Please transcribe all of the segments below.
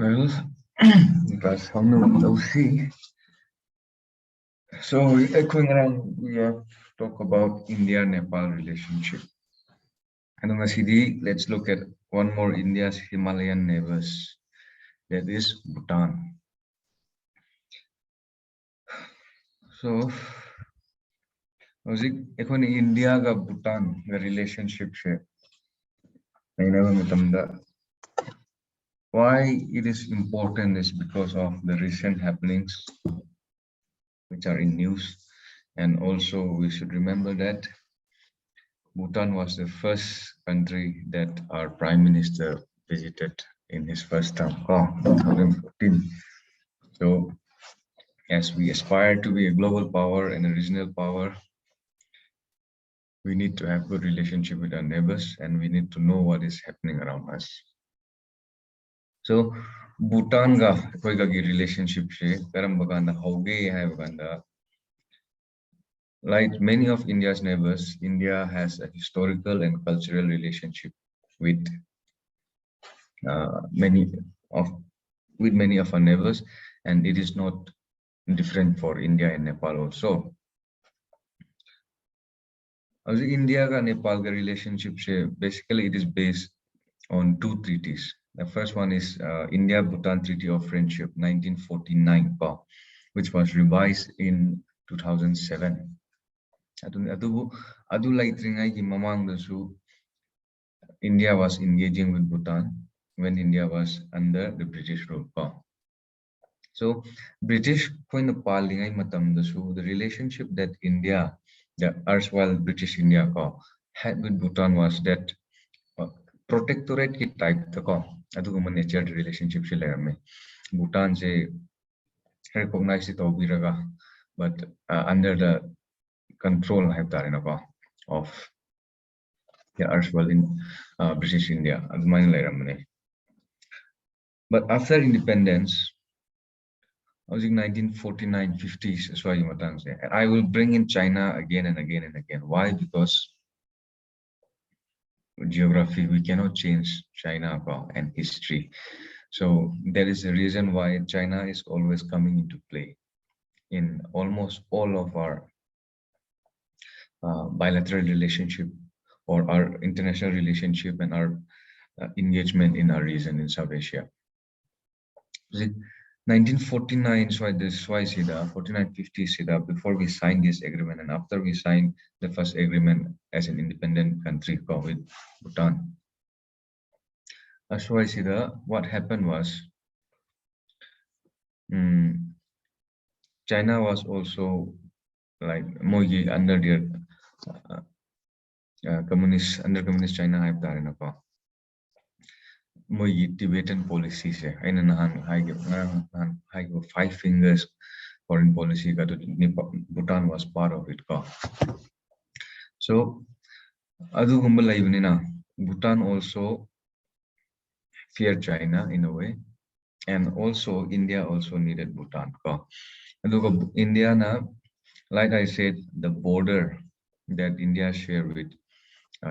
Well, because we'll see. So, echoing around, we have talk about India-Nepal relationship. And on the CD, let's look at one more India's Himalayan neighbors. That is Bhutan. So, India ga Bhutan the relationship share. Why it is important is because of the recent happenings which are in news, and also we should remember that Bhutan was the first country that our Prime Minister visited in his first term, 2014. So, as we aspire to be a global power and a regional power, we need to have good relationship with our neighbors, and we need to know what is happening around us. So, Bhutan ga koi ga relationship she karam baganda hauge hai baganda. Like many of India's neighbors, India has a historical and cultural relationship with many of our neighbors, and it is not different for India and Nepal also. As India and Nepal relationship, basically it is based on two treaties. The first one is India-Bhutan Treaty of Friendship, 1949, which was revised in 2007. India was engaging with Bhutan when India was under the British rule. So, British the relationship that India, the erstwhile British India had with Bhutan was that protectorate ki type the nature relationship Bhutan se recognized it but under the control of the erstwhile in British India. But after independence, I was in 1949, 50s, so I will bring in China again and again and again. Why? Because geography, we cannot change China and history. So there is a reason why China is always coming into play in almost all of our bilateral relationship or our international relationship and our engagement in our region in South Asia. 1949, so this why 4950 before we signed this agreement, and after we signed the first agreement as an independent country with Bhutan. So what happened was China was also like Mogi under their communist China hype Tibetan policies. I 5 fingers foreign policy. Bhutan was part of it. So, Bhutan also feared China in a way, and also India also needed Bhutan. India like I said, the border that India share with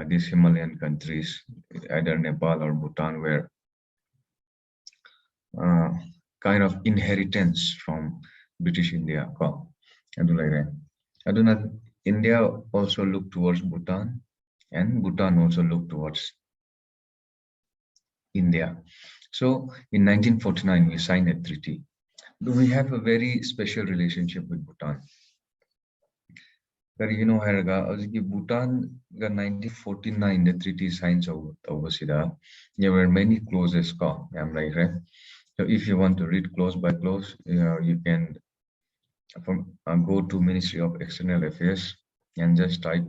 these Himalayan countries, either Nepal or Bhutan, were kind of inheritance from British India. India also looked towards Bhutan, and Bhutan also looked towards India. So in 1949, we signed a treaty. We have a very special relationship with Bhutan. But Bhutan, 1949, the treaty signed over. There were many clauses. So if you want to read clause by clause, you can go to Ministry of External Affairs and just type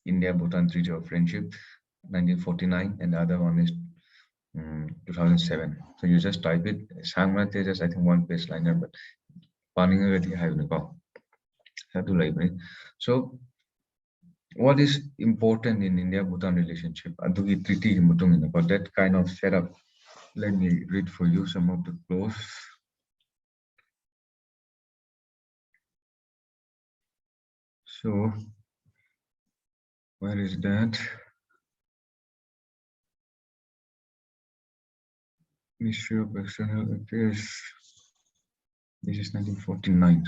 India-Bhutan Treaty of Friendship, 1949, and the other one is 2007. So you just type it. Just I think one page liner, but so what is important in India-Bhutan relationship? Adugi treaty about that kind of setup. Let me read for you some of the clause. So where is that? Ministry of External Affairs. This is 1949.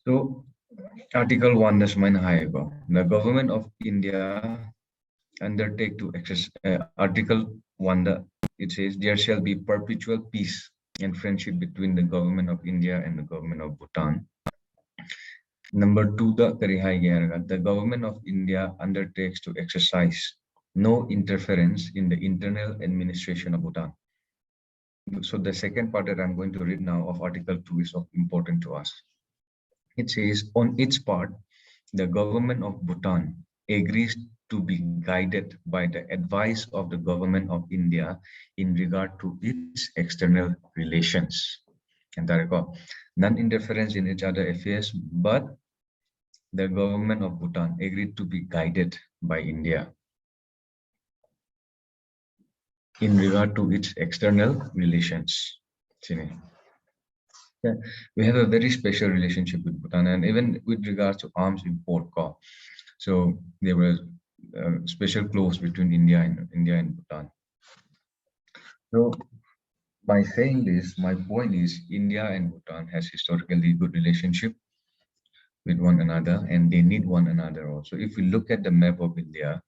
So, Article 1 das mein Haiba. The government of India undertake to access Article 1, it says there shall be perpetual peace and friendship between the government of India and the government of Bhutan. Number 2, the government of India undertakes to exercise no interference in the internal administration of Bhutan. So the second part that I'm going to read now of Article 2 is of important to us. It says, on its part, the government of Bhutan agrees to be guided by the advice of the government of India in regard to its external relations. And non-interference in each other affairs, but the government of Bhutan agreed to be guided by India in regard to its external relations. Yeah, we have a very special relationship with Bhutan, and even with regards to arms import. So there was special clause between India and Bhutan. So by saying this, my point is India and Bhutan has historically good relationship with one another, and they need one another also. If we look at the map of India,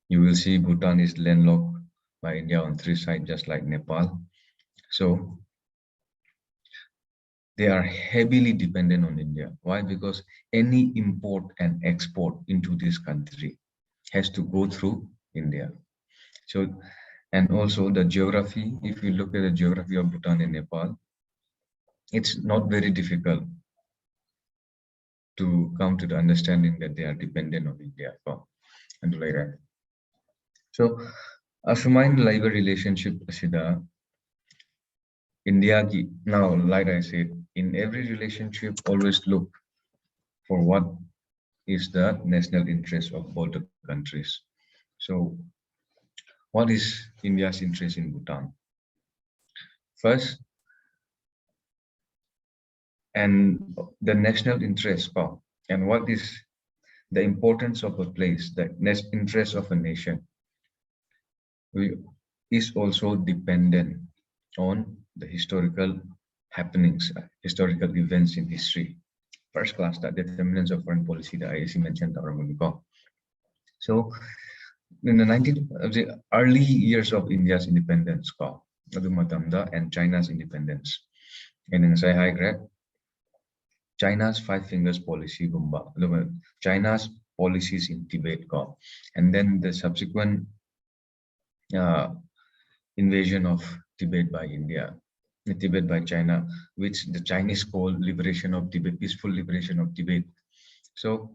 you will see Bhutan is landlocked by India on 3 sides, just like Nepal. So they are heavily dependent on India. Why? Because any import and export into this country has to go through India. So, and also the geography, if you look at the geography of Bhutan and Nepal, it's not very difficult to come to the understanding that they are dependent on India. And like that. So, assume labor relationship asida India now, like I said, in every relationship, always look for what is the national interest of both the countries. So, what is India's interest in Bhutan? First, and the national interest, and what is the importance of a place, the interest of a nation, is also dependent on the historical happenings, historical events in history. First class, the determinants of foreign policy, the IAC mentioned. So, in the early years of India's independence, and China's independence, and in High Grab, China's five fingers policy, China's policies in Tibet, and then the subsequent uh, invasion of Tibet by India, Tibet by China, which the Chinese call liberation of Tibet, peaceful liberation of Tibet. So,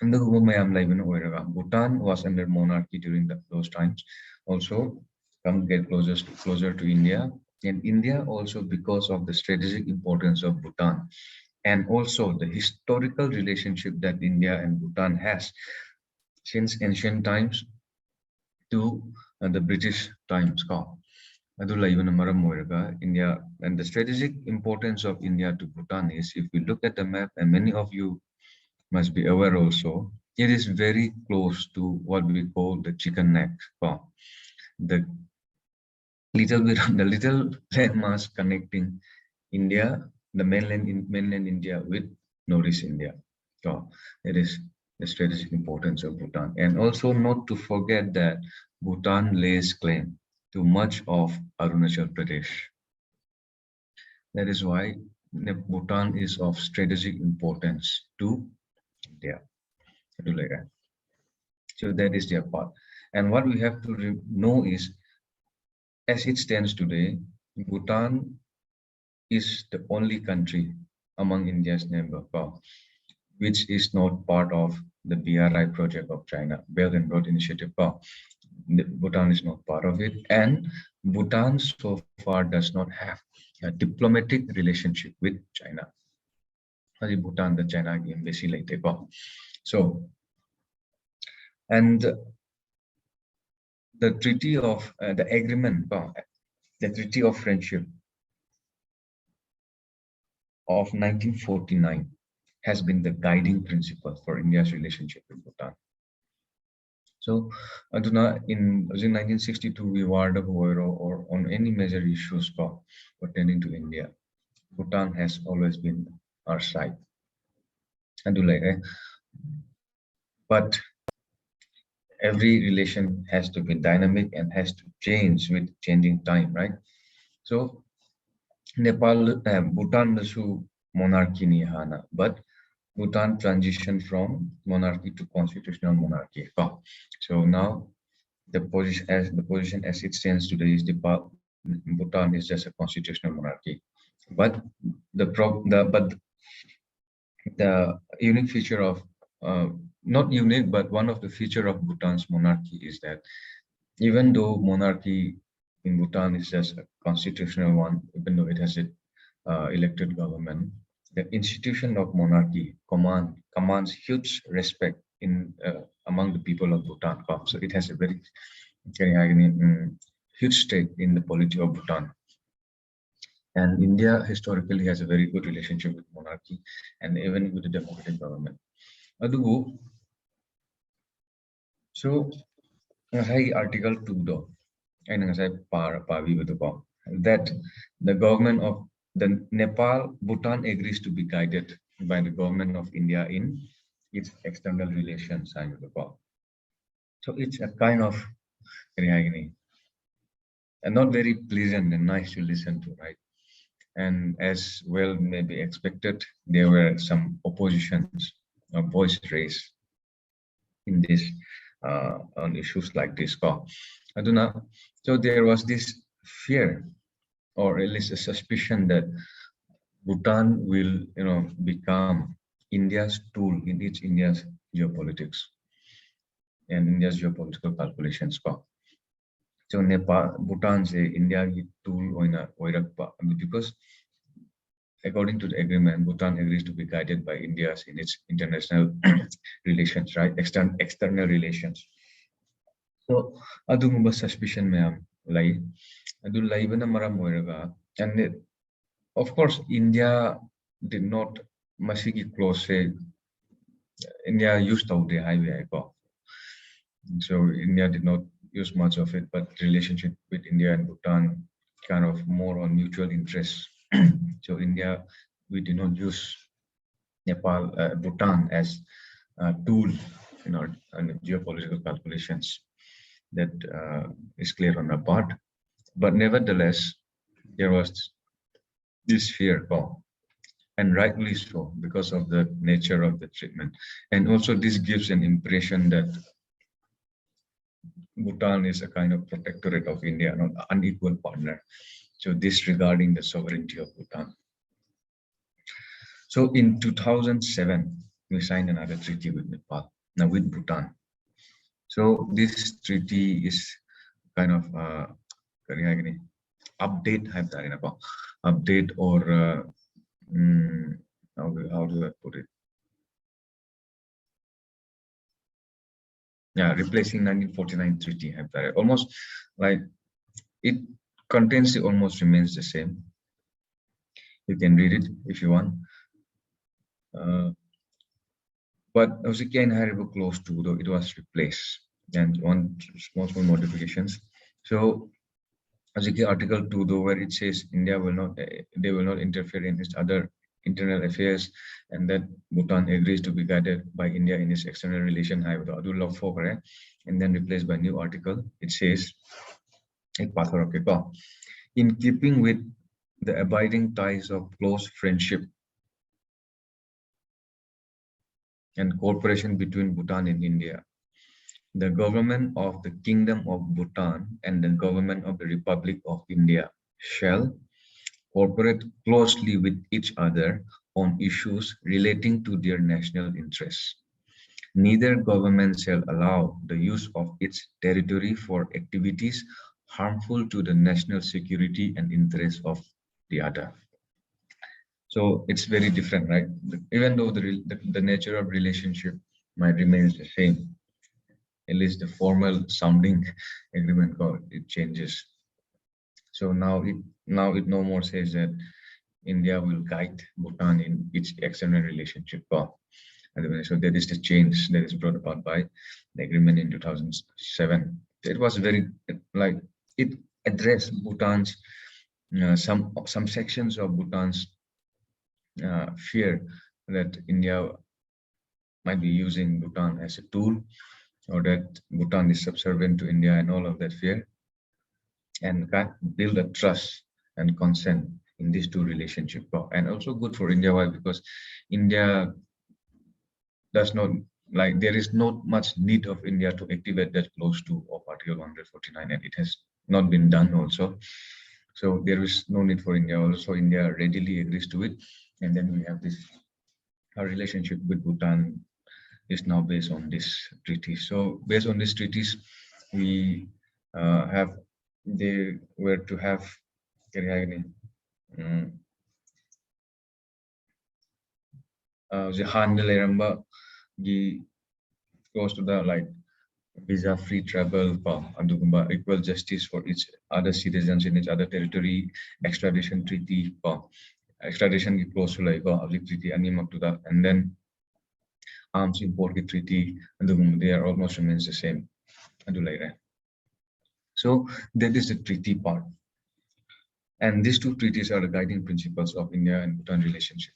Bhutan was under monarchy during those times. Also, come get closer to India, and India also because of the strategic importance of Bhutan, and also the historical relationship that India and Bhutan has since ancient times to the British times. India, and the strategic importance of India to Bhutan is, if we look at the map, and many of you must be aware also, it is very close to what we call the chicken neck. The little landmass connecting India, the mainland India with Northeast India. So it is the strategic importance of Bhutan. And also not to forget that Bhutan lays claim to much of Arunachal Pradesh. That is why Bhutan is of strategic importance to India. So that is their part. And what we have to know is, as it stands today, Bhutan is the only country among India's neighbor which is not part of the BRI project of China, Belt and Road Initiative. Bhutan is not part of it, and Bhutan so far does not have a diplomatic relationship with China. Bhutan, the China embassy later. So, and the treaty of the agreement, the treaty of friendship of 1949 has been the guiding principle for India's relationship with Bhutan. So, Aduna, in 1962, we warred a war or on any major issues pertaining to India. Bhutan has always been our side. Adula, but every relation has to be dynamic and has to change with changing time, right? So, Nepal, Bhutan also monarchy ni hana, but Bhutan transitioned from monarchy to constitutional monarchy. So now the position as it stands today is Bhutan is just a constitutional monarchy. But the unique feature of not unique, but one of the feature of Bhutan's monarchy is that even though monarchy in Bhutan is just a constitutional one, even though it has a elected government, the institution of monarchy commands huge respect in among the people of Bhutan. So it has a very huge stake in the polity of Bhutan. And India historically has a very good relationship with monarchy and even with the democratic government. Adugu, so hey, Article 2 though, and as I pavi with that the government of the Nepal, Bhutan agrees to be guided by the government of India in its external relations. So it's a kind of and not very pleasant and nice to listen to, right? And as well may be expected, there were some oppositions voice raised in this on issues like this. Aduna, so there was this fear or at least a suspicion that Bhutan will, become India's tool in India's geopolitics and India's geopolitical calculations. So Nepal, Bhutan say India tool because according to the agreement, Bhutan agrees to be guided by India's in its international relations, right? External relations. So adugumba suspicion ma'am like adu laibana maram oiraga and of course India did not masigi close say India used out the highway. So India did not use much of it, but relationship with India and Bhutan kind of more on mutual interests. So India, we did not use Nepal, Bhutan as a tool in our geopolitical calculations. That is clear on our part. But nevertheless, there was this fear, and rightly so, because of the nature of the treatment. And also this gives an impression that Bhutan is a kind of protectorate of India, not an unequal partner. So disregarding the sovereignty of Bhutan. So in 2007, we signed another treaty with Nepal, now with Bhutan. So this treaty is kind of update or how do I put it? Yeah, replacing 1949 treaty. Almost like it contains almost remains the same. You can read it if you want. But Osiki and Haribo close to, though it was replaced and one small modifications. So Osiki Article 2, though, where it says India will not, they will not interfere in its other internal affairs, and that Bhutan agrees to be guided by India in its external relation, and then replaced by new article. It says, in keeping with the abiding ties of close friendship and cooperation between Bhutan and India, the government of the Kingdom of Bhutan and the government of the Republic of India shall cooperate closely with each other on issues relating to their national interests. Neither government shall allow the use of its territory for activities harmful to the national security and interests of the other. So it's very different, right? Even though the nature of relationship might remain the same, at least the formal sounding agreement it changes. So now it no more says that India will guide Bhutan in its external relationship. So that is the change that is brought about by the agreement in 2007. It was very like it addressed Bhutan's some sections of Bhutan's fear that India might be using Bhutan as a tool, or that Bhutan is subservient to India and all of that fear, and can build a trust and consent in these two relationships. And also good for India. Why? Because India does not like there is not much need of India to activate that clause 2 of Article 149, and it has not been done also. So there is no need for India. Also, India readily agrees to it, and then we have this. Our relationship with Bhutan is now based on this treaty. So based on these treaties, we have they were to have the goes to the like visa free travel, equal justice for each other citizens in each other territory, extradition treaty, extradition close to like treaty and then arms import treaty, and they are almost remains the same. So that is the treaty part. And these two treaties are the guiding principles of India and Bhutan relationship.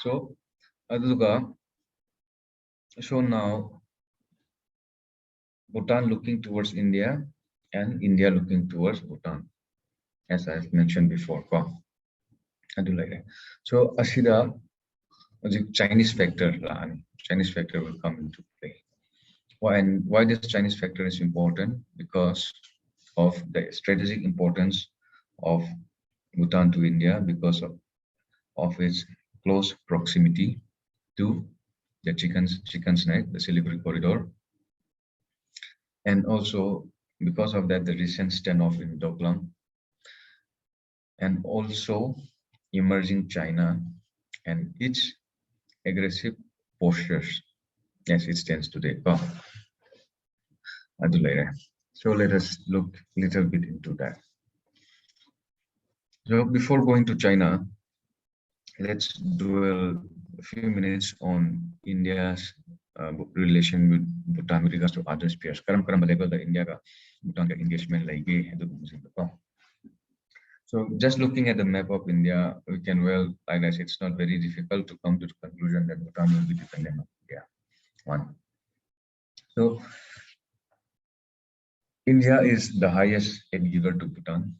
So, so now Bhutan looking towards India and India looking towards Bhutan, as I've mentioned before. So, Asida, the Chinese factor will come into play. Why this Chinese factor is important? Because of the strategic importance of Bhutan to India, because of its close proximity to the Chicken's Neck, the Siliguri corridor, and also because of that, the recent standoff in Doklam, and also emerging China and its aggressive postures as it stands today. So let us look a little bit into that. So before going to China, let's dwell a few minutes on India's relation with Bhutan with regards to other spheres. Level the India Bhutan engagement like so just looking at the map of India, we can well realize it's not very difficult to come to the conclusion that Bhutan will be dependent on India. One. So India is the highest aid giver to Bhutan,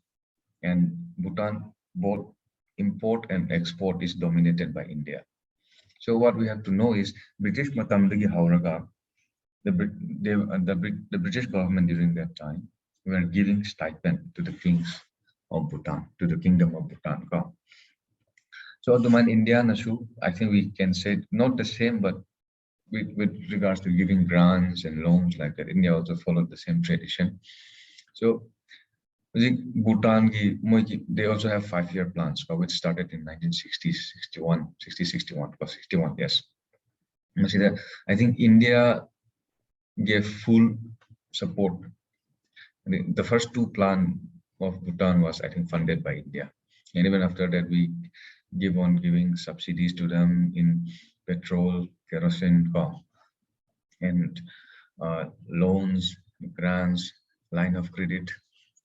and Bhutan both import and export is dominated by India. So what we have to know is British Matambigi Hauraga, the British government during that time were giving stipend to the kings of Bhutan, to the kingdom of Bhutan. So the man India Nasu, I think we can say not the same, but with regards to giving grants and loans like that, India also followed the same tradition. So Bhutan, they also have 5-year plans, which started in 1961, yes. I think India gave full support. The first 2 plan of Bhutan was, I think, funded by India. And even after that, we give on giving subsidies to them in petrol, kerosene, and loans, grants, line of credit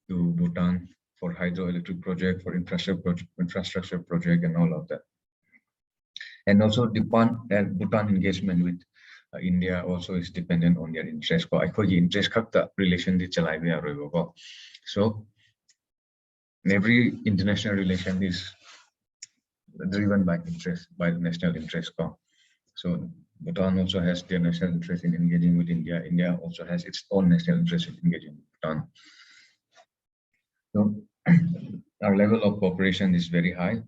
to Bhutan for hydroelectric project, for infrastructure project, and all of that. And also Bhutan engagement with India also is dependent on their interest. Interest relation so every international relation is driven by interest, by the national interest. So Bhutan also has their national interest in engaging with India. India also has its own national interest in engaging with Bhutan. So our level of cooperation is very high.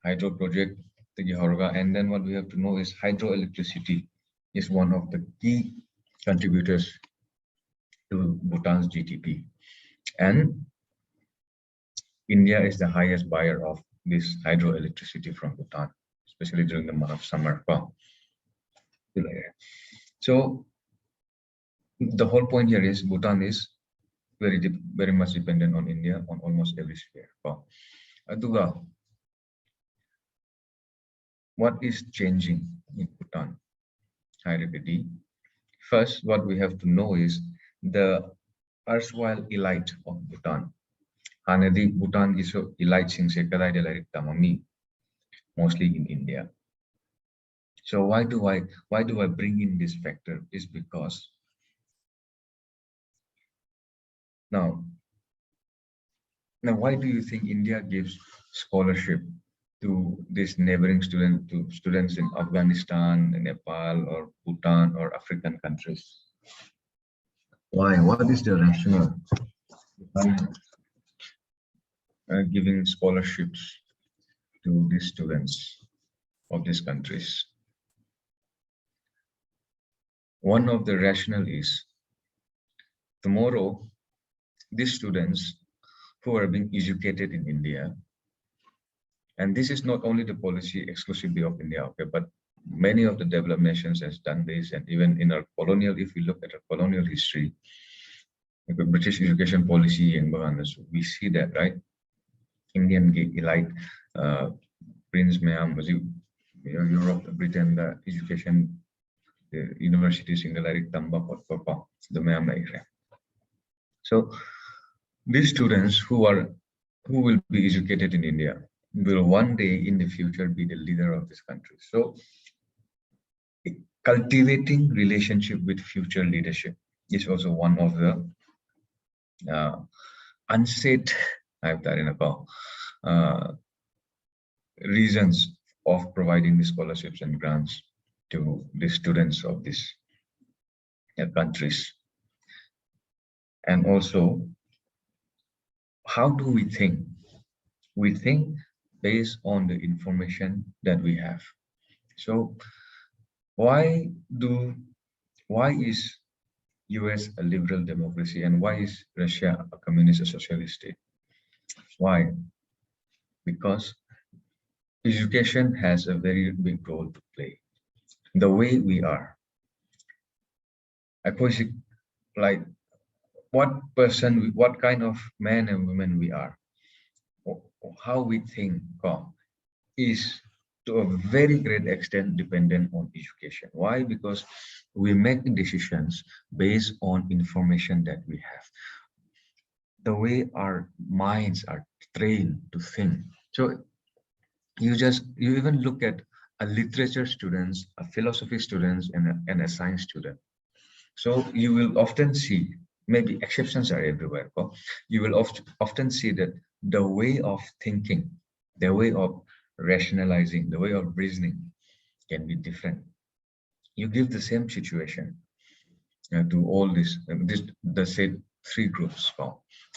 Hydro project, and then what we have to know is hydroelectricity is one of the key contributors to Bhutan's GDP. And India is the highest buyer of this hydroelectricity from Bhutan, especially during the month of summer. So the whole point here is Bhutan is very much dependent on India on almost every sphere. what is changing in Bhutan? Hi, everybody. First, what we have to know is the erstwhile elite of Bhutan. Hanadi Bhutan is so elite since tamami, mostly in India. So why do I bring in this factor? Is because now now why do you think India gives scholarship to this neighboring students in Afghanistan, Nepal, or Bhutan or African countries? Why? What is the rationale behind giving scholarships to these students of these countries? One of the rationale is tomorrow these students who are being educated in India, and this is not only the policy exclusively of India, okay, but many of the developed nations has done this, and even in our colonial, if we look at our colonial history, the British education policy in Bangladesh, we see that, right? Indian elite Prince Mayam was Europe, Britain, the education, the universities in the Tamba, Papa, the Mayam. So these students who will be educated in India will one day in the future be the leader of this country. So cultivating relationship with future leadership is also one of the unsaid reasons of providing the scholarships and grants to the students of these countries. And also, how do we think? We think based on the information that we have. So why is US a liberal democracy and why is Russia a communist or socialist state? Why? Because education has a very big role to play. The way we are, like what kind of men and women we are, or how we think is to a very great extent dependent on education. Why? Because we make decisions based on information that we have. The way our minds are trained to think. So you even look at a literature students, a philosophy students, and a science student. So you will often see, maybe exceptions are everywhere, but you will often see that the way of thinking, the way of rationalizing, the way of reasoning can be different. You give the same situation to all the said three groups,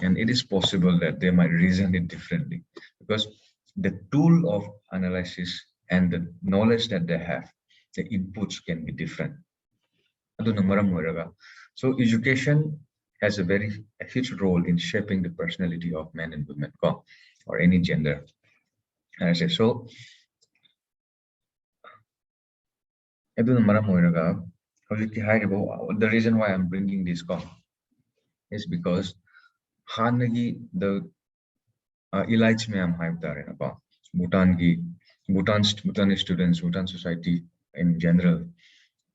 and it is possible that they might reason it differently because the tool of analysis and the knowledge that they have, the inputs can be different. So education has a very huge role in shaping the personality of men and women, or any gender. And I say so. The reason why I'm bringing this is because the elites may am hype Bhutan students, Bhutan society in general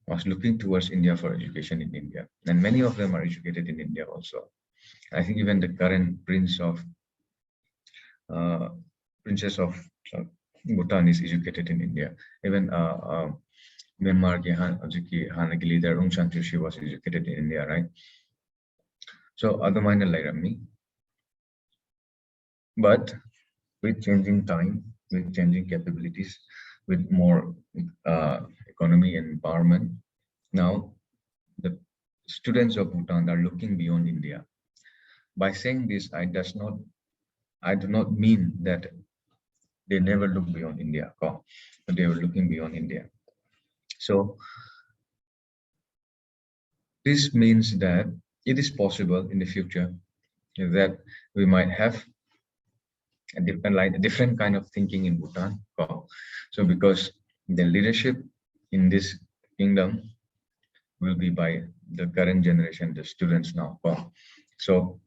was looking towards India for education in India, and many of them are educated in India also. I think even the current princess of Bhutan is educated in India. Even Myanmar Hanagi leader Aung San Suu Kyi was educated in India, right? So other minor like me, but with changing time, with changing capabilities, with more economy and empowerment, now the students of Bhutan are looking beyond India. By saying this, I do not mean that they never look beyond India, but they were looking beyond India. So this means that it is possible in the future that we might have a different kind of thinking in Bhutan. So because the leadership in this kingdom will be by the current generation, the students now. So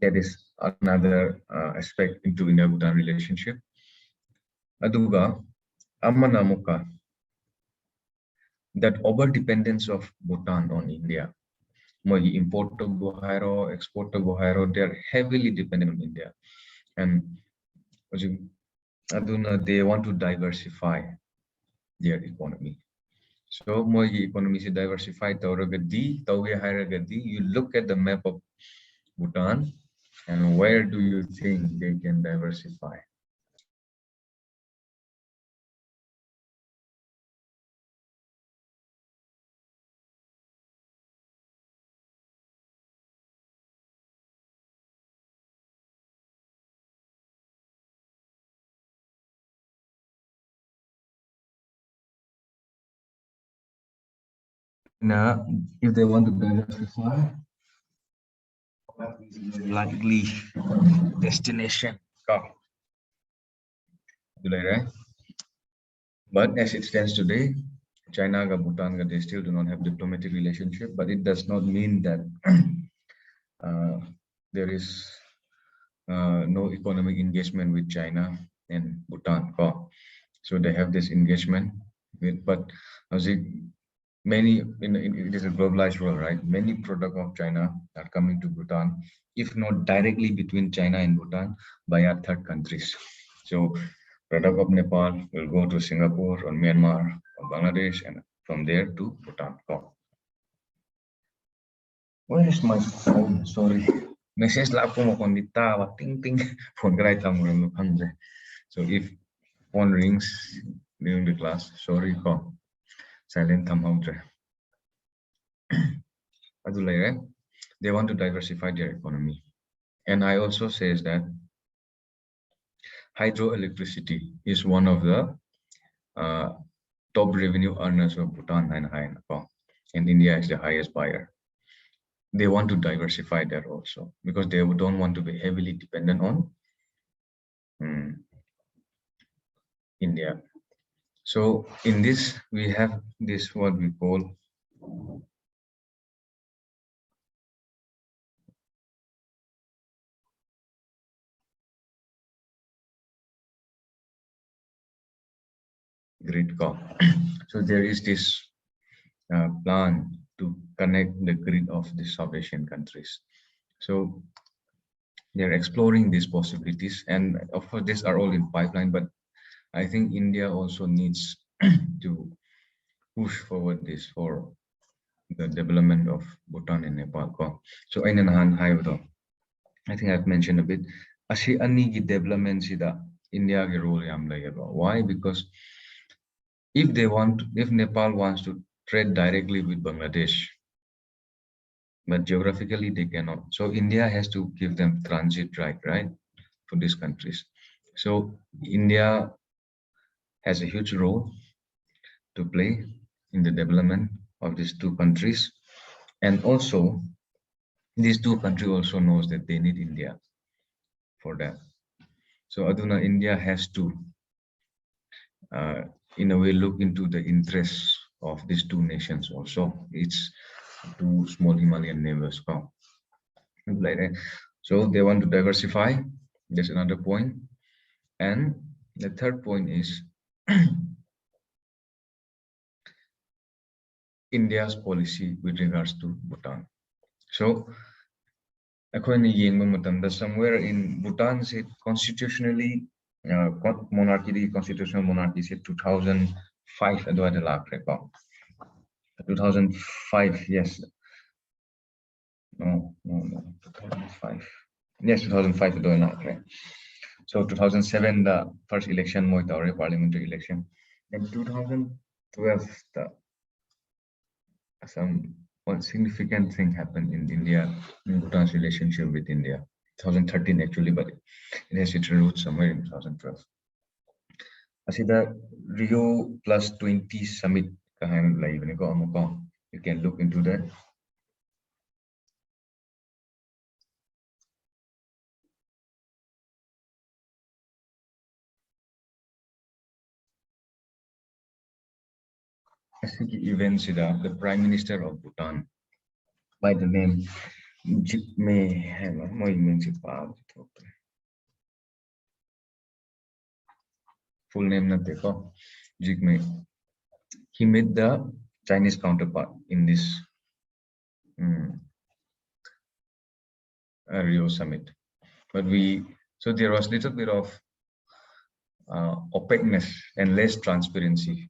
that is another aspect into India-Bhutan relationship. Aduga, amana muka that over dependence of Bhutan on India. Moi import to Buhairo, export to Buhairo, they're heavily dependent on India. And they want to diversify their economy. So moi economy is diversified. You look at the map of Bhutan and where do you think they can diversify? Now, if they want to diversify, what is the likely destination? Right? But as it stands today, China and Bhutan, they still do not have diplomatic relationship, but it does not mean that there is no economic engagement with China and Bhutan. So they have this engagement with, but as many it is a globalized world, right? Many products of China are coming to Bhutan, if not directly between China and Bhutan, by our third countries. So product of Nepal will go to Singapore or Myanmar or Bangladesh, and from there to Bhutan. Where is my phone? Sorry. Message la ako mo kung ditawa. Ting ting. Phone ka lang So if phone rings during the class, sorry ko. Silent thumb out. They want to diversify their economy. And I also says that hydroelectricity is one of the top revenue earners of Bhutan and Nepal. And India is the highest buyer. They want to diversify that also because they don't want to be heavily dependent on India. So in this, we have this what we call grid core. So there is this plan to connect the grid of the South Asian countries. So they're exploring these possibilities, and of course, these are all in pipeline. But I think India also needs to push forward this for the development of Bhutan and Nepal. So in I think I've mentioned a bit. Ashi anigi development sida India ke role yam layeba. Why? Because if Nepal wants to trade directly with Bangladesh, but geographically they cannot. So India has to give them transit right, to these countries. So India has a huge role to play in the development of these two countries. And also, these two countries also knows that they need India for that. So Aduna, India has to, in a way, look into the interests of these two nations also. It's two small Himalayan neighbors. So they want to diversify. That's another point. And the third point is India's policy with regards to Bhutan. So somewhere in Bhutan, it constitutionally monarchy, constitutional monarchy said 2005 adwa lakh 2005, yes. No, 2005. Yes, 2005 adwa lakh. So 2007 the first election parliamentary election. In 2012 some one significant thing happened in India, in Bhutan's relationship with India. 2013 actually, but it has its roots somewhere in 2012. I see the Rio Plus 20 Summit. You can look into that. I think events the Prime Minister of Bhutan by the name full name Jigme, he met the Chinese counterpart in this Rio summit. But so there was little bit of opaqueness and less transparency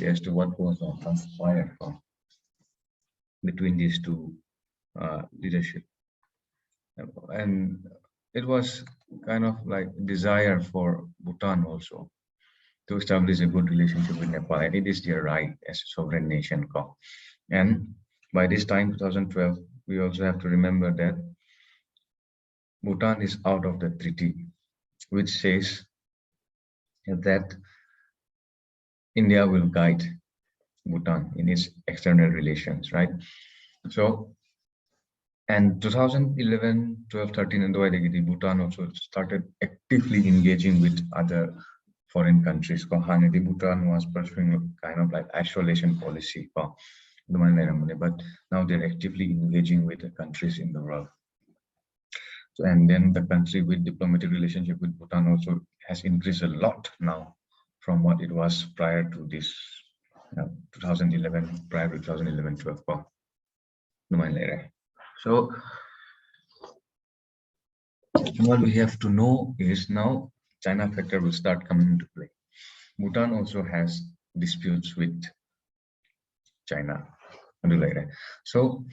as to what was transpired between these two leadership. And it was kind of like desire for Bhutan also to establish a good relationship with Nepal, and it is their right as a sovereign nation. And by this time, 2012, we also have to remember that Bhutan is out of the treaty, which says that India will guide Bhutan in its external relations, right? So, and 2011, 12, 13, and Bhutan also started actively engaging with other foreign countries. Bhutan was pursuing kind of like isolation policy, but now they're actively engaging with the countries in the world. So, and then the country with diplomatic relationship with Bhutan also has increased a lot now from what it was prior to this 2011, prior to 2011-12. So what we have to know is now China factor will start coming into play. Bhutan also has disputes with China. So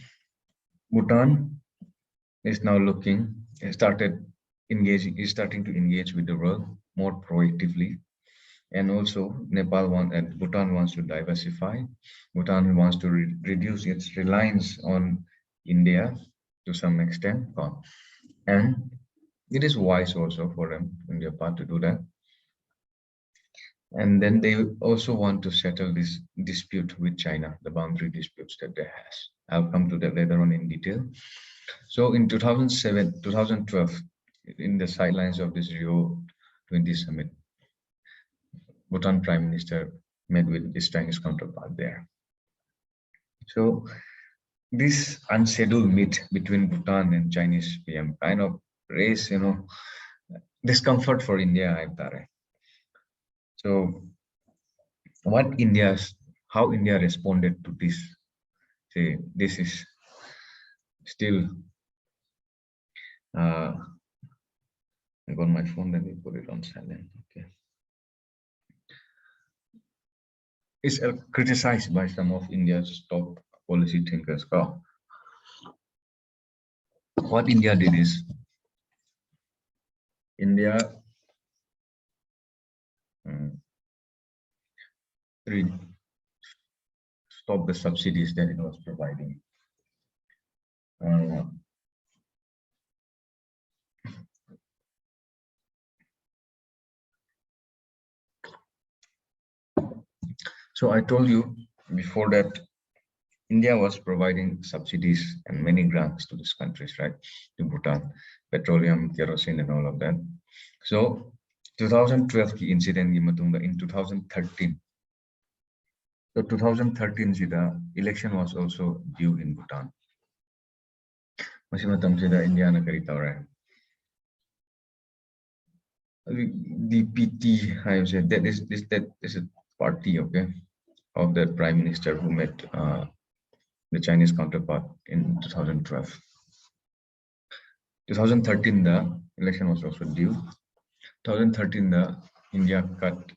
Bhutan is now is starting to engage with the world more proactively. And also Nepal and Bhutan wants to diversify. Bhutan wants to reduce its reliance on India to some extent. And it is wise also for them in their part to do that. And then they also want to settle this dispute with China, the boundary disputes that they have. I'll come to that later on in detail. So in 2012, in the sidelines of this Rio 20 summit, Bhutan Prime Minister met with his Chinese counterpart there. So this unscheduled meet between Bhutan and Chinese PM kind of raised, discomfort for India, I thought. So how India responded to this? Say, this is still, I got my phone, let me put it on silent, okay. It's criticized by some of India's top policy thinkers. What India did is, India stopped the subsidies that it was providing. So I told you before that India was providing subsidies and many grants to these countries, right? To Bhutan, petroleum, kerosene, and all of that. So 2012 incident in 2013. So 2013 the election was also due in Bhutan. India DPT, I said that is a party, okay, of the prime minister who met the Chinese counterpart in 2012. 2013, the election was also due. 2013, India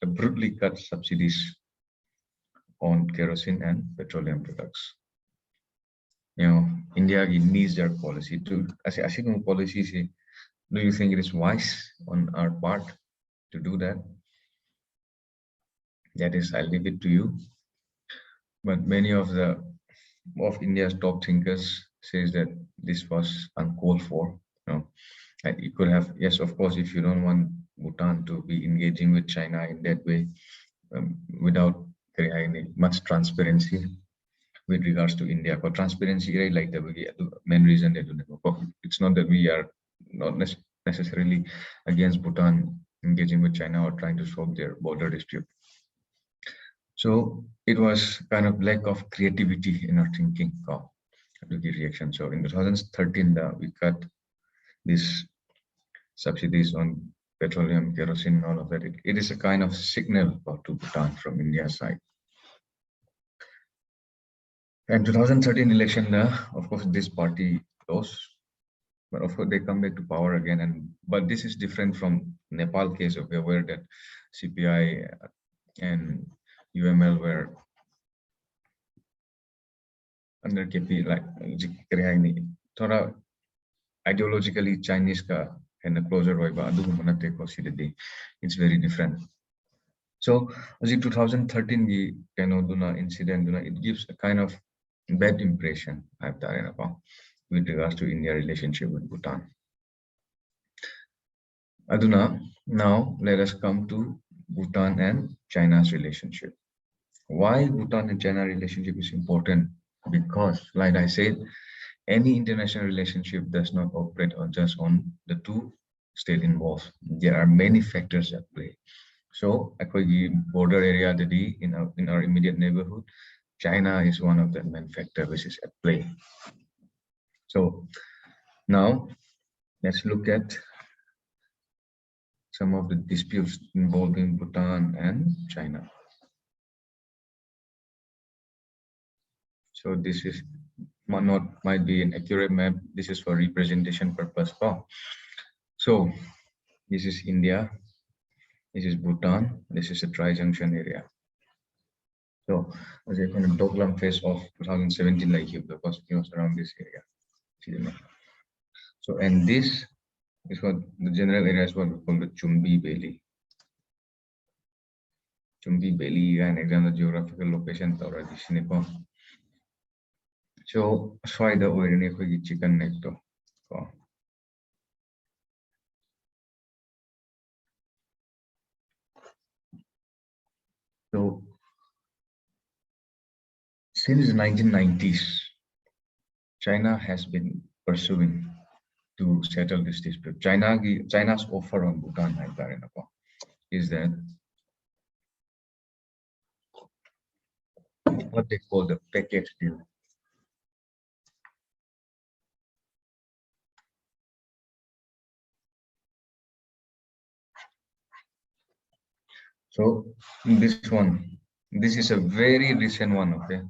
brutally cut subsidies on kerosene and petroleum products. India needs their policy to. As policy, do you think it is wise on our part to do that? That is, I'll leave it to you. But many of India's top thinkers says that this was uncalled for. And it could have, yes, of course, if you don't want Bhutan to be engaging with China in that way, without much transparency with regards to India. For transparency, right, like the main reason they do that. It's not that we are not necessarily against Bhutan engaging with China or trying to solve their border dispute. So it was kind of lack of creativity in our thinking to the reaction. So in 2013, we cut these subsidies on petroleum, kerosene, all of that. It is a kind of signal to Bhutan from India's side. And 2013 election, of course, this party lost, but of course they come back to power again. But this is different from Nepal case, okay, where that CPI and UML were under KP, like thora ideologically Chinese ka and closer it's very different. So as in 2013 incident, it gives a kind of bad impression with regards to India relationship with Bhutan. Aduna, now let us come to Bhutan and China's relationship. Why Bhutan and China relationship is important? Because, like I said, any international relationship does not operate just on the two states involved. There are many factors at play. So, the border area in our immediate neighborhood, China is one of the main factors which is at play. So, now let's look at some of the disputes involving Bhutan and China. So this is might be an accurate map. This is for representation purpose. So this is India. This is Bhutan. This is a tri-junction area. So as a kind of Doklam phase of 2017, like you, because it was around this area. So and this is what the general area is what we call the Chumbi Valley. Chumbi Valley and example geographical location already. So why the oil chicken neck to. So since the 1990s, China has been pursuing to settle this dispute. China's offer on Bhutan is that what they call the package deal. So this is a very recent one, okay?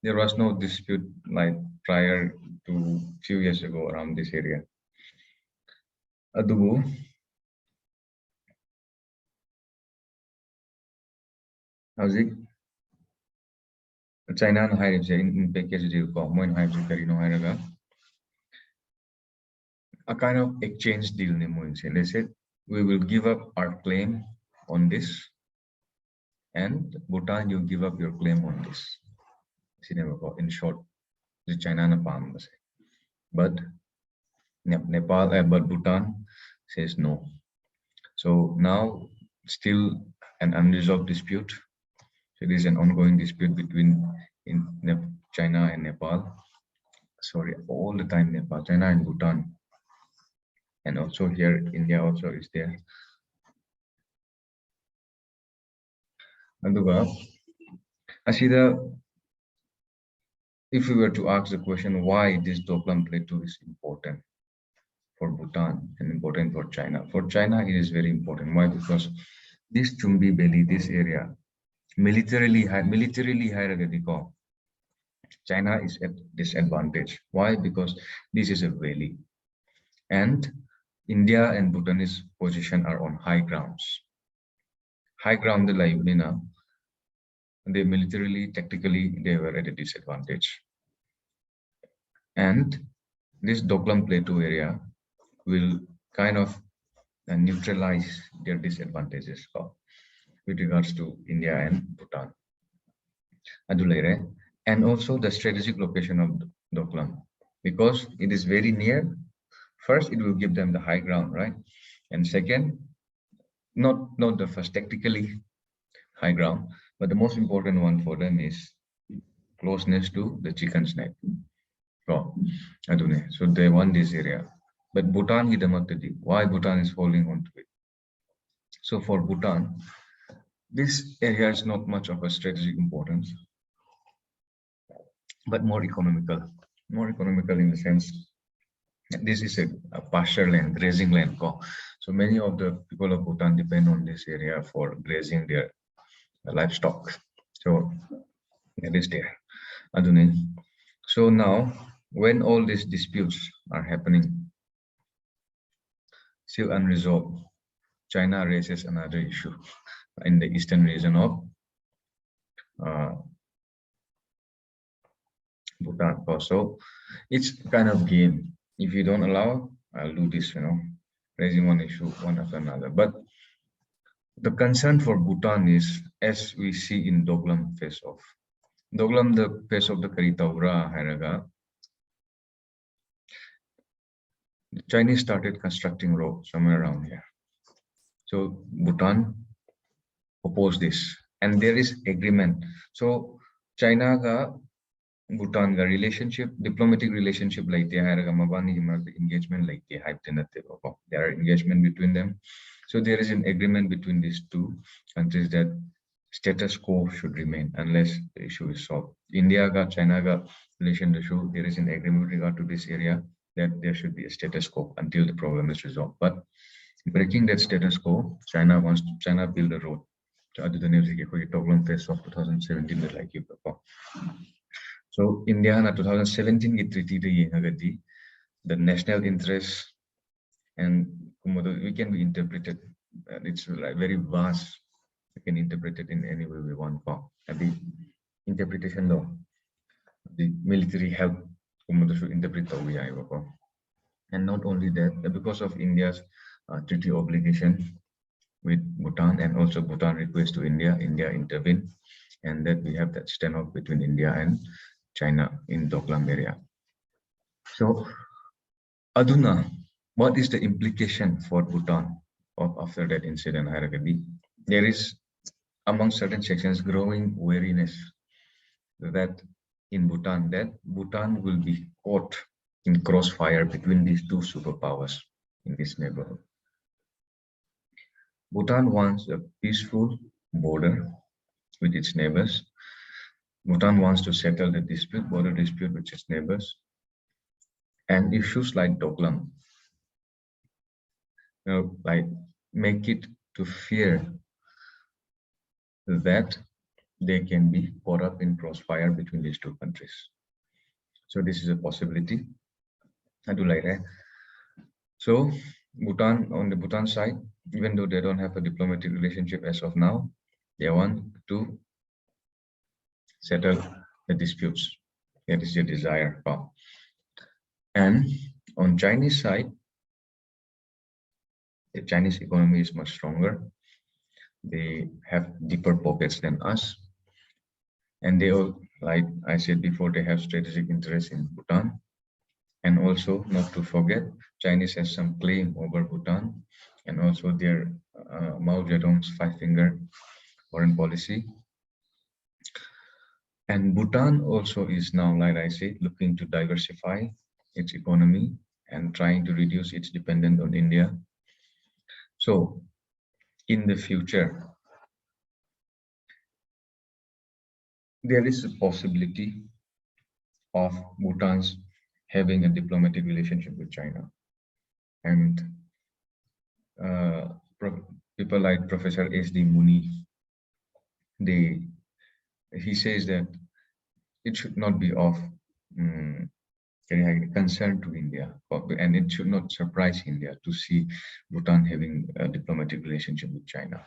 There was no dispute like prior to few years ago around this area. Adubu, how's it? China and high in package deal common high a kind of exchange deal. They said we will give up our claim on this, and Bhutan, you give up your claim on this. In short, the China na palm, but Nepal, but Bhutan says no. So now still an unresolved dispute. So there is an ongoing dispute between China and Nepal. Sorry, all the time Nepal, China and Bhutan, and also here India also is there. Aduga, if we were to ask the question why this Doklam Plateau is important for Bhutan and important for China. For China, it is very important. Why? Because this Chumbi Valley, this area, militarily high, China is at disadvantage. Why? Because this is a valley, and India and Bhutanese position are on high grounds. High ground, they militarily, tactically, they were at a disadvantage. And this Doklam Plateau area will kind of neutralize their disadvantages with regards to India and Bhutan. And also the strategic location of Doklam, because it is very near. First, it will give them the high ground, right? And second, not the first tactically high ground, but the most important one for them is closeness to the chicken's neck. So they want this area. But Bhutan, why Bhutan is holding on to it? So for Bhutan, this area is not much of a strategic importance, but more economical. More economical in the sense This is a pasture land, grazing land. So many of the people of Bhutan depend on this area for grazing their livestock. So that is there. Adune. So now, when all these disputes are happening, still unresolved, China raises another issue in the eastern region of uh, Bhutan. So it's kind of game. If you don't allow, I'll do this, raising one issue one after another. But the concern for Bhutan is, as we see in Doklam face of Doklam, the face of the Karitaura Haraga, the Chinese started constructing road somewhere around here. So Bhutan opposed this, and there is agreement. So China ka Bhutan ka relationship, diplomatic relationship like the engagement like the hype. There are engagement between them. So there is an agreement between these two countries that status quo should remain unless the issue is solved. India ka China ka relation issue, there is an agreement with regard to this area that there should be a status quo until the problem is resolved. But breaking that status quo, China build a road. So other than Toglam phase of 2017 like you before. So India na 2017 ki treaty the national interest, and we can be interpreted. It's like very vast. We can interpret it in any way we want. The interpretation though, the military help should interpret the. And not only that, because of India's treaty obligation with Bhutan, and also Bhutan request to India, India intervened, and that we have that standoff between India and China in Doklam area. So, Aduna, what is the implication for Bhutan after that incident? There is, among certain sections, growing wariness that in Bhutan, Bhutan will be caught in crossfire between these two superpowers in this neighborhood. Bhutan wants a peaceful border with its neighbors. Bhutan wants to settle the border dispute with its neighbors. And issues like Doklam, like make it to fear that they can be caught up in crossfire between these two countries. So this is a possibility. I do like that. So Bhutan, on the Bhutan side, even though they don't have a diplomatic relationship as of now, they want to settle the disputes. That is their desire. And on Chinese side, the Chinese economy is much stronger. They have deeper pockets than us. And they all, like I said before, they have strategic interest in Bhutan. And also, not to forget, Chinese has some claim over Bhutan, and also their Mao Zedong's five-finger foreign policy. And Bhutan also is now, like I said, looking to diversify its economy and trying to reduce its dependence on India. So, in the future, there is a possibility of Bhutan's having a diplomatic relationship with China. And people like Professor S.D. Muni, he says that it should not be of concern to India, and it should not surprise India to see Bhutan having a diplomatic relationship with China.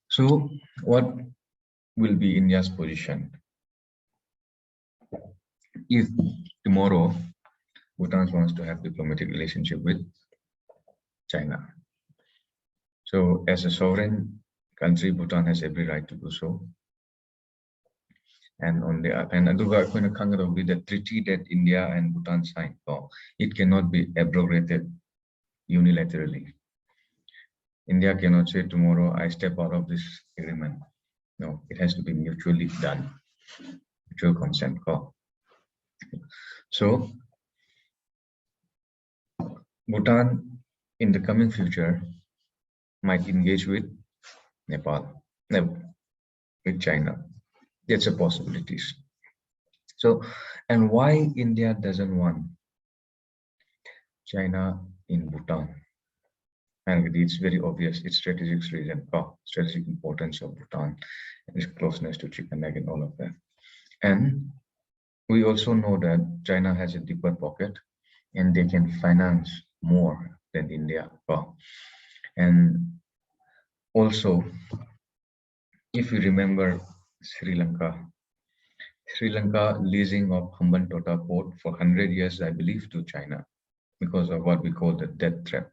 So what will be India's position if tomorrow Bhutan wants to have diplomatic relationship with China? So as a sovereign country, Bhutan has every right to do so. And on the the treaty that India and Bhutan signed, it cannot be abrogated unilaterally. India cannot say tomorrow I step out of this agreement. No, it has to be mutually done, mutual consent. So Bhutan in the coming future might engage with Nepal, with China. That's a possibilities. So, and why India doesn't want China in Bhutan. And it's very obvious its strategic reason, strategic importance of Bhutan, and its closeness to chicken neck and all of that. And we also know that China has a deeper pocket and they can finance more than India. And also, if you remember Sri Lanka, Sri Lanka leasing of Hambantota port for 100 years, I believe, to China because of what we call the death trap.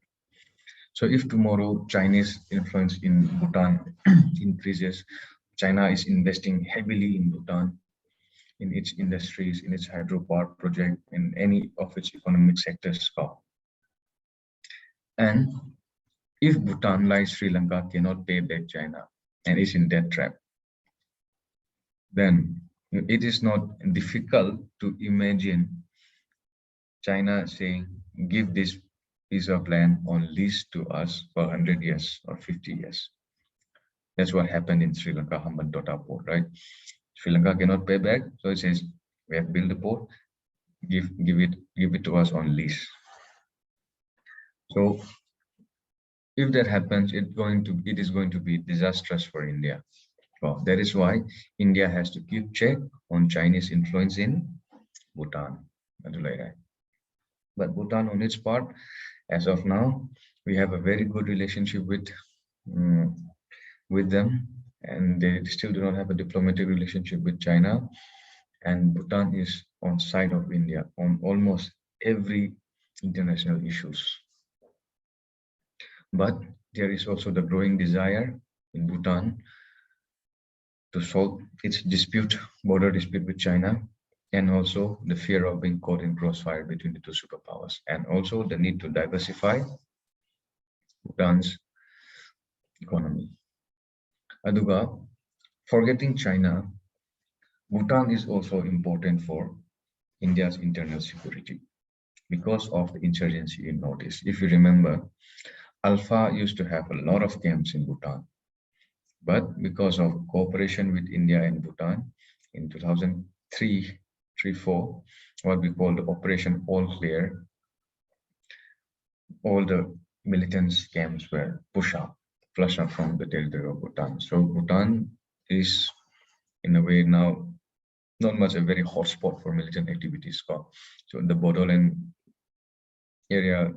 So if tomorrow Chinese influence in Bhutan increases, China is investing heavily in Bhutan, in its industries, in its hydropower project, in any of its economic sectors. And if Bhutan, like Sri Lanka, cannot pay back China and is in debt trap, then it is not difficult to imagine China saying, give this piece of land on lease to us for 100 years or 50 years. That's what happened in Sri Lanka, Hambantota port, right? Sri Lanka cannot pay back, so it says, we have built the port, give it to us on lease. So if that happens, it is going to be disastrous for India. Well, that is why India has to keep check on Chinese influence in Bhutan. But Bhutan, on its part, as of now, we have a very good relationship with them, and they still do not have a diplomatic relationship with China. And Bhutan is on side of India on almost every international issues. But there is also the growing desire in Bhutan to solve its border dispute with China, and also the fear of being caught in crossfire between the two superpowers, and also the need to diversify Bhutan's economy. Aduga, forgetting China, Bhutan is also important for India's internal security because of the insurgency in Northeast. If you remember, Alpha used to have a lot of camps in Bhutan, but because of cooperation with India and Bhutan in 2003-4, what we call the Operation All Clear, all the militants camps were flushed out from the territory of Bhutan. So Bhutan is, in a way, now not much a very hot spot for militant activities. So the Bodoland area,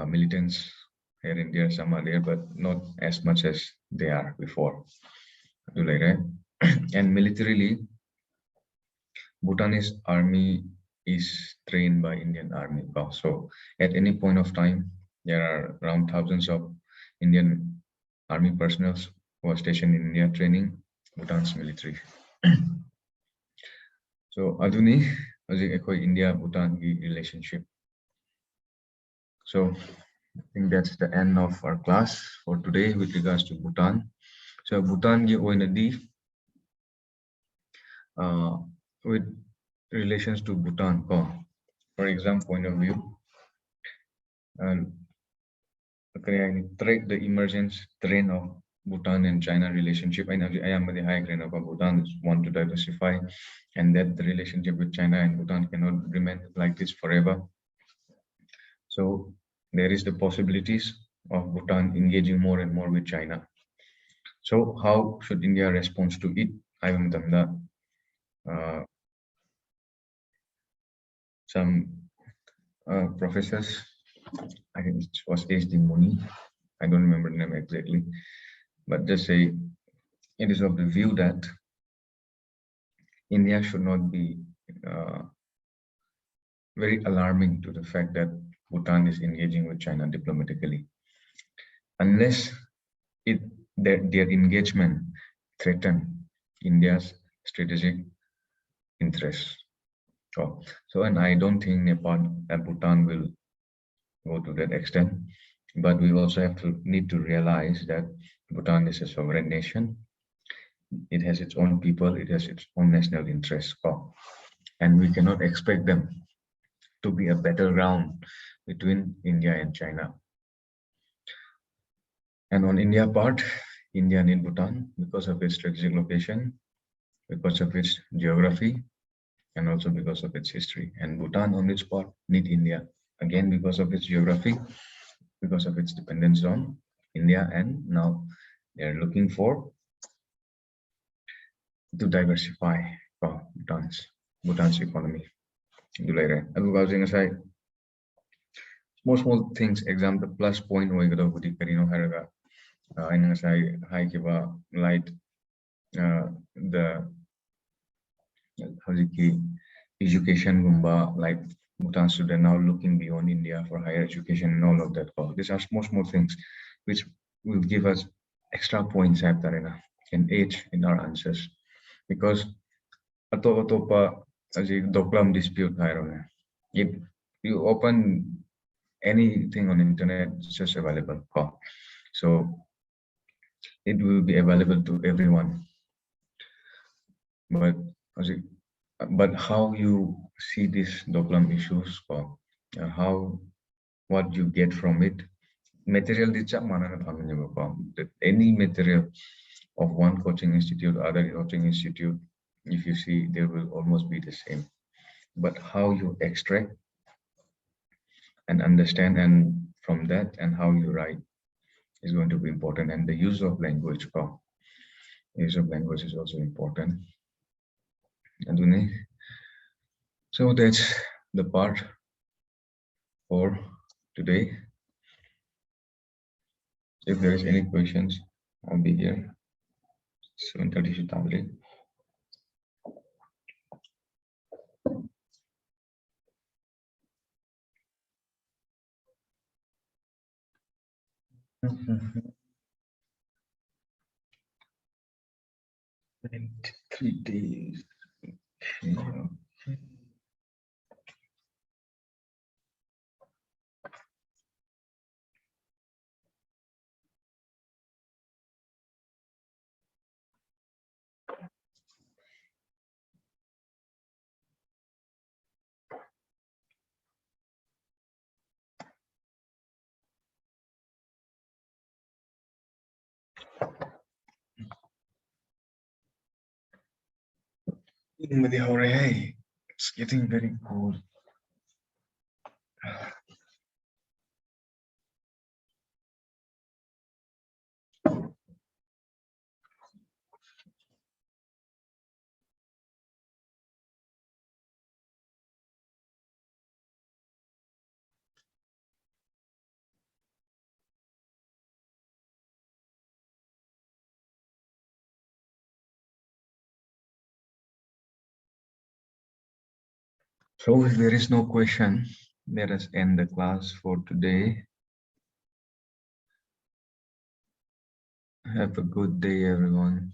militants here and there, some are there, but not as much as they are before. And militarily, Bhutanese army is trained by Indian army. So at any point of time, there are around thousands of Indian army personnel who are stationed in India training Bhutan's military. So aduni India Bhutan relationship. So I think that's the end of our class for today with regards to Bhutan. So Bhutan gi oinadi with relations to Bhutan, for exam point of view, and track the emergence trend of Bhutan and China relationship. I am the high grade of Bhutan want to diversify, and that the relationship with China and Bhutan cannot remain like this forever. So there is the possibilities of Bhutan engaging more and more with China. So how should India respond to it? I am some professors, I think it was H.D. Muni, I don't remember the name exactly, but just say it is of the view that India should not be very alarming to the fact that Bhutan is engaging with China diplomatically, unless their engagement threaten India's strategic interests. So, and I don't think Nepal and Bhutan will go to that extent, but we also need to realize that Bhutan is a sovereign nation. It has its own people, it has its own national interests, and we cannot expect them to be a battleground between India and China. And on India part, India and Bhutan, because of its strategic location, because of its geography, and also because of its history. And Bhutan on its part need India, again because of its geography, because of its dependence on India, and now they're looking for to diversify Bhutan's economy. Small small things example plus point oigadobudi karino haraga aina ngasai haikiba light the hojiki education gumba like Bhutan student now looking beyond India for higher education and all of that. These are small things which will give us extra points at Tarina and age in our answers because atopa as a doklam dispute if you open anything on internet, it's just available. So it will be available to everyone. But how you see these Doklam issues, how what you get from it, material that any material of one coaching institute, other coaching institute, if you see, they will almost be the same. But how you extract and understand, and from that, and how you write is going to be important, and the use of language. Use of language is also important. So that's the part for today. If there is any questions, I'll be here. 7:30 3 days. Okay. It's getting very cold. So if there is no question, let us end the class for today. Have a good day, everyone.